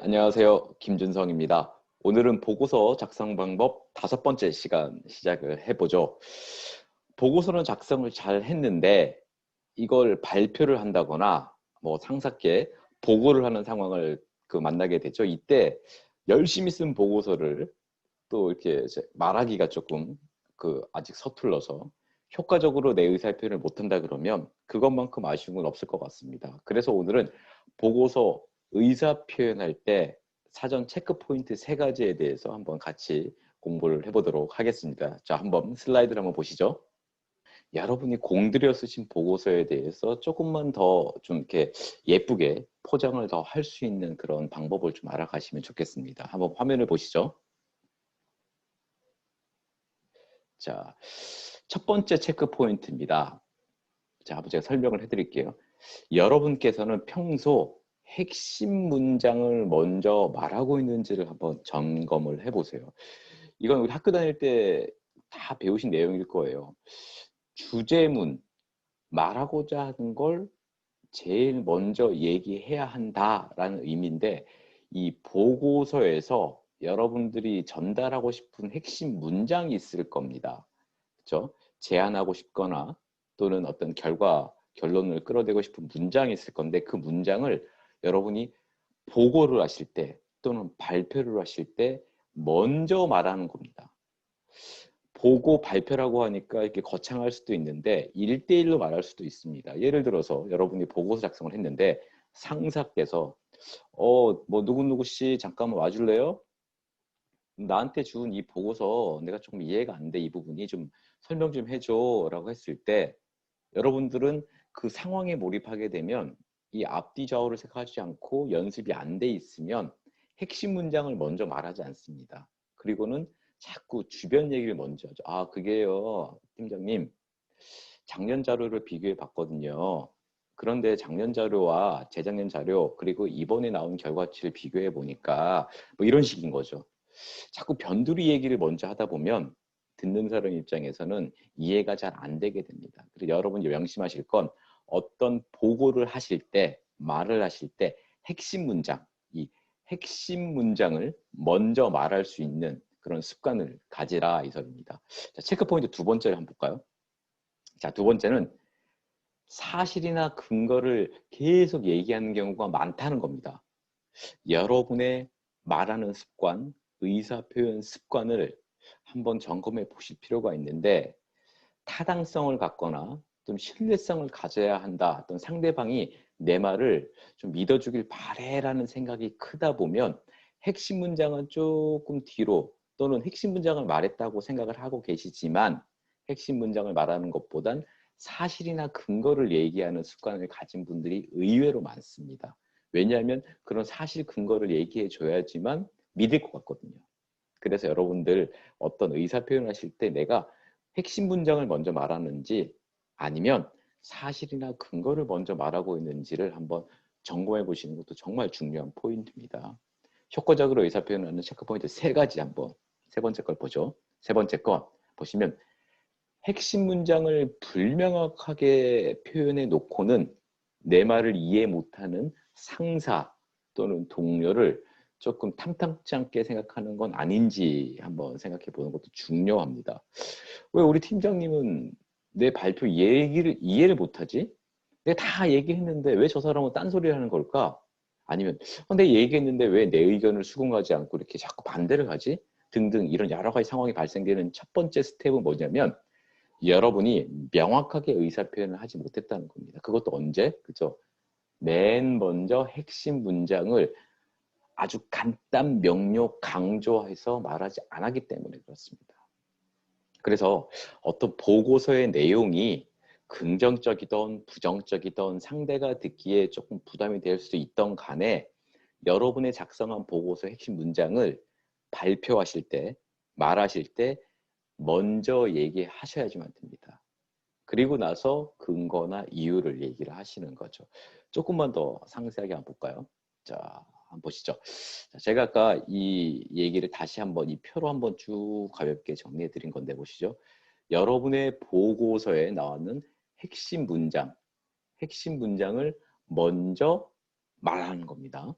안녕하세요. 김준성입니다. 오늘은 보고서 작성 방법 5번째 시간 시작을 해보죠. 보고서는 작성을 잘 했는데 이걸 발표를 한다거나 뭐 상사께 보고를 하는 상황을 만나게 되죠. 이때 열심히 쓴 보고서를 또 이렇게 이제 말하기가 조금 아직 서툴러서 효과적으로 내 의사 표현을 못한다 그러면 그것만큼 아쉬운 건 없을 것 같습니다. 그래서 오늘은 보고서 의사 표현할 때 사전 체크 포인트 3가지에 대해서 한번 같이 공부를 해보도록 하겠습니다. 자, 한번 슬라이드를 한번 보시죠. 여러분이 공들여 쓰신 보고서에 대해서 조금만 더 좀 이렇게 예쁘게 포장을 더 할 수 있는 그런 방법을 좀 알아가시면 좋겠습니다. 한번 화면을 보시죠. 자, 첫 번째 체크 포인트입니다. 자, 한번 제가 설명을 해드릴게요. 여러분께서는 평소 핵심 문장을 먼저 말하고 있는지를 한번 점검을 해보세요. 이건 우리 학교 다닐 때 다 배우신 내용일 거예요. 주제문, 말하고자 하는 걸 제일 먼저 얘기해야 한다라는 의미인데, 이 보고서에서 여러분들이 전달하고 싶은 핵심 문장이 있을 겁니다. 그렇죠? 제안하고 싶거나 또는 어떤 결론을 끌어내고 싶은 문장이 있을 건데, 그 문장을 여러분이 보고를 하실 때 또는 발표를 하실 때 먼저 말하는 겁니다. 보고 발표라고 하니까 이렇게 거창할 수도 있는데 1대1로 말할 수도 있습니다. 예를 들어서 여러분이 보고서 작성을 했는데 상사께서 뭐 누구누구 씨 잠깐만 와줄래요? 나한테 준 이 보고서 내가 조금 이해가 안 돼. 이 부분이 좀 설명 좀 해줘 라고 했을 때, 여러분들은 그 상황에 몰입하게 되면 이 앞뒤 좌우를 생각하지 않고 연습이 안 돼 있으면 핵심 문장을 먼저 말하지 않습니다. 그리고는 자꾸 주변 얘기를 먼저 하죠. 아, 그게요, 팀장님, 작년 자료를 비교해 봤거든요. 그런데 작년 자료와 재작년 자료 그리고 이번에 나온 결과치를 비교해 보니까 뭐 이런 식인 거죠. 자꾸 변두리 얘기를 먼저 하다 보면 듣는 사람 입장에서는 이해가 잘 안 되게 됩니다. 그래서 여러분이 명심하실 건, 어떤 보고를 하실 때, 말을 하실 때 핵심 문장, 이 핵심 문장을 먼저 말할 수 있는 그런 습관을 가지라, 이 소리입니다. 자, 체크 포인트 2번째를 한번 볼까요? 자, 2번째는 사실이나 근거를 계속 얘기하는 경우가 많다는 겁니다. 여러분의 말하는 습관, 의사 표현 습관을 한번 점검해 보실 필요가 있는데, 타당성을 갖거나 좀 신뢰성을 가져야 한다, 어떤 상대방이 내 말을 좀 믿어주길 바래라는 생각이 크다 보면 핵심 문장은 조금 뒤로, 또는 핵심 문장을 말했다고 생각을 하고 계시지만 핵심 문장을 말하는 것보단 사실이나 근거를 얘기하는 습관을 가진 분들이 의외로 많습니다. 왜냐하면 그런 사실 근거를 얘기해 줘야지만 믿을 것 같거든요. 그래서 여러분들 어떤 의사 표현하실 때 내가 핵심 문장을 먼저 말하는지 아니면 사실이나 근거를 먼저 말하고 있는지를 한번 점검해 보시는 것도 정말 중요한 포인트입니다. 효과적으로 의사 표현하는 체크 포인트 3가지, 한번 3번째 걸 보죠. 3번째 건 보시면, 핵심 문장을 불명확하게 표현해 놓고는 내 말을 이해 못하는 상사 또는 동료를 조금 탐탁지 않게 생각하는 건 아닌지 한번 생각해 보는 것도 중요합니다. 왜 우리 팀장님은 내 발표 얘기를 이해를 못하지? 내가 다 얘기했는데 왜 저 사람은 딴소리를 하는 걸까? 아니면 내가 얘기했는데 왜 내 의견을 수긍하지 않고 이렇게 자꾸 반대를 하지? 등등, 이런 여러 가지 상황이 발생되는 첫 번째 스텝은 뭐냐면, 여러분이 명확하게 의사 표현을 하지 못했다는 겁니다. 그것도 언제? 그죠? 맨 먼저 핵심 문장을 아주 간단, 명료, 강조해서 말하지 않았기 때문에 그렇습니다. 그래서 어떤 보고서의 내용이 긍정적이든 부정적이든 상대가 듣기에 조금 부담이 될 수도 있던 간에, 여러분의 작성한 보고서 핵심 문장을 발표하실 때, 말하실 때 먼저 얘기하셔야지만 됩니다. 그리고 나서 근거나 이유를 얘기를 하시는 거죠. 조금만 더 상세하게 한번 볼까요? 자, 한번 보시죠. 자, 제가 아까 이 얘기를 다시 한번 이 표로 한번 쭉 가볍게 정리해 드린 건데 보시죠. 여러분의 보고서에 나오는 핵심 문장, 핵심 문장을 먼저 말하는 겁니다.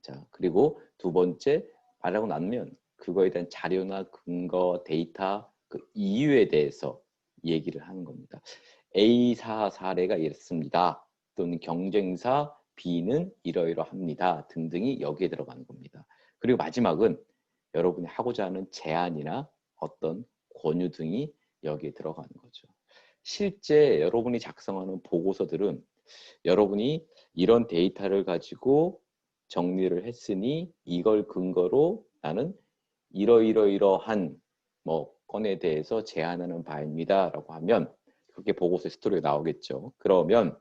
자, 그리고 두 번째 말하고 나면 그거에 대한 자료나 근거, 데이터, 그 이유에 대해서 얘기를 하는 겁니다. A사 사례가 이렇습니다. 또는 경쟁사 B는 이러이러합니다. 등등이 여기에 들어가는 겁니다. 그리고 마지막은 여러분이 하고자 하는 제안이나 어떤 권유 등이 여기에 들어가는 거죠. 실제 여러분이 작성하는 보고서들은 여러분이 이런 데이터를 가지고 정리를 했으니 이걸 근거로 나는 이러이러이러한 뭐 건에 대해서 제안하는 바입니다 라고 하면 그렇게 보고서 스토리가 나오겠죠. 그러면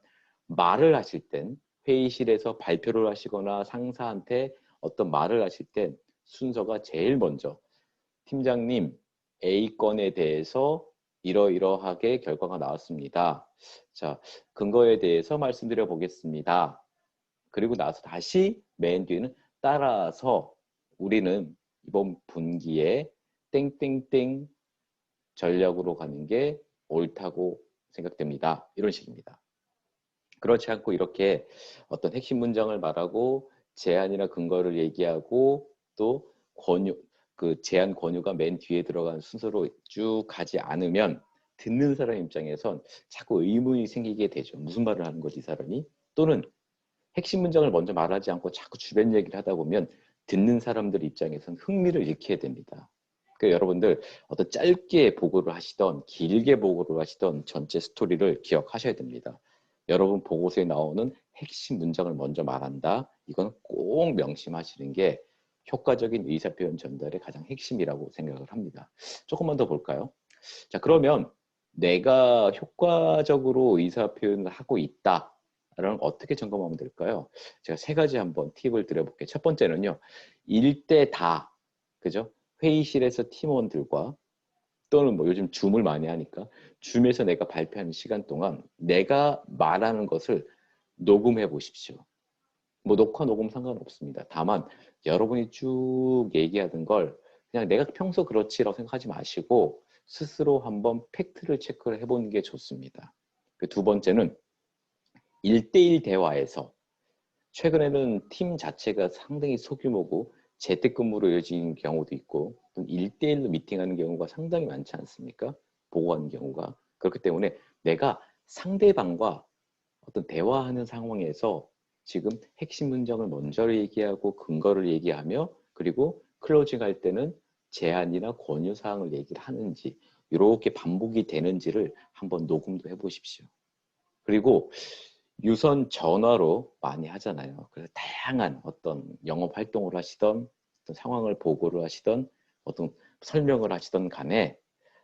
말을 하실 땐 회의실에서 발표를 하시거나 상사한테 어떤 말을 하실 땐 순서가 제일 먼저 팀장님 A 건에 대해서 이러이러하게 결과가 나왔습니다. 자, 근거에 대해서 말씀드려 보겠습니다. 그리고 나서 다시 맨 뒤에는 따라서 우리는 이번 분기에 땡땡땡 전략으로 가는 게 옳다고 생각됩니다. 이런 식입니다. 그렇지 않고 이렇게 어떤 핵심 문장을 말하고 제안이나 근거를 얘기하고 또 권유, 그 제안 권유가 맨 뒤에 들어간 순서로 쭉 가지 않으면 듣는 사람 입장에선 자꾸 의문이 생기게 되죠. 무슨 말을 하는 거지 이 사람이? 또는 핵심 문장을 먼저 말하지 않고 자꾸 주변 얘기를 하다 보면 듣는 사람들 입장에선 흥미를 잃게 됩니다. 그러니까 여러분들 어떤 짧게 보고를 하시던 길게 보고를 하시던 전체 스토리를 기억하셔야 됩니다. 여러분 보고서에 나오는 핵심 문장을 먼저 말한다. 이건 꼭 명심하시는 게 효과적인 의사표현 전달의 가장 핵심이라고 생각을 합니다. 조금만 더 볼까요? 자, 그러면 내가 효과적으로 의사표현을 하고 있다. 라는 어떻게 점검하면 될까요? 제가 세 가지 한번 팁을 드려볼게요. 첫 번째는요. 일대 다, 그죠? 회의실에서 팀원들과 또는 뭐 요즘 줌을 많이 하니까 줌에서 내가 발표하는 시간 동안 내가 말하는 것을 녹음해 보십시오. 뭐 녹화 녹음 상관없습니다. 다만 여러분이 쭉 얘기하던 걸 그냥 내가 평소 그렇지라고 생각하지 마시고 스스로 한번 팩트를 체크를 해보는 게 좋습니다. 그 두 번째는 1대1 대화에서 최근에는 팀 자체가 상당히 소규모고 재택근무로 이어진 경우도 있고 또 1대1로 미팅하는 경우가 상당히 많지 않습니까? 보고하는 경우가. 그렇기 때문에 내가 상대방과 어떤 대화하는 상황에서 지금 핵심 문장을 먼저 얘기하고 근거를 얘기하며 그리고 클로징 할 때는 제안이나 권유 사항을 얘기를 하는지 이렇게 반복이 되는지를 한번 녹음도 해보십시오. 그리고 유선 전화로 많이 하잖아요. 그래서 다양한 어떤 영업 활동을 하시던 어떤 상황을 보고를 하시던 어떤 설명을 하시던 간에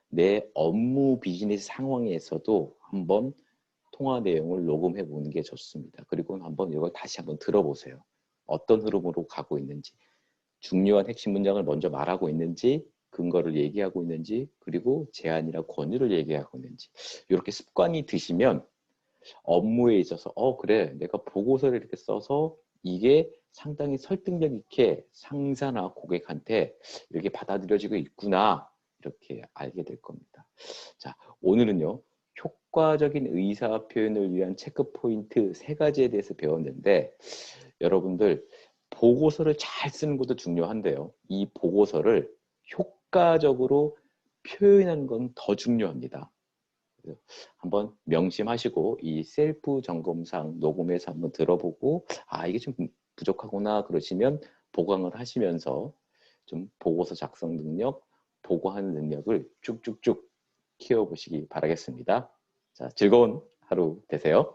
내 업무 비즈니스 상황에서도 한번 통화 내용을 녹음해 보는 게 좋습니다. 그리고 한번 이걸 다시 한번 들어보세요. 어떤 흐름으로 가고 있는지, 중요한 핵심 문장을 먼저 말하고 있는지, 근거를 얘기하고 있는지, 그리고 제안이나 권유를 얘기하고 있는지 이렇게 습관이 드시면 업무에 있어서 그래 내가 보고서를 이렇게 써서 이게 상당히 설득력 있게 상사나 고객한테 이렇게 받아들여지고 있구나 이렇게 알게 될 겁니다. 자, 오늘은요 효과적인 의사 표현을 위한 체크 포인트 세 가지에 대해서 배웠는데 여러분들 보고서를 잘 쓰는 것도 중요한데요. 이 보고서를 효과적으로 표현하는 건 더 중요합니다. 한번 명심하시고 이 셀프 점검상 녹음해서 한번 들어보고 이게 좀 부족하구나 그러시면 보강을 하시면서 좀 보고서 작성 능력, 보고하는 능력을 쭉쭉쭉 키워보시기 바라겠습니다. 자, 즐거운 하루 되세요.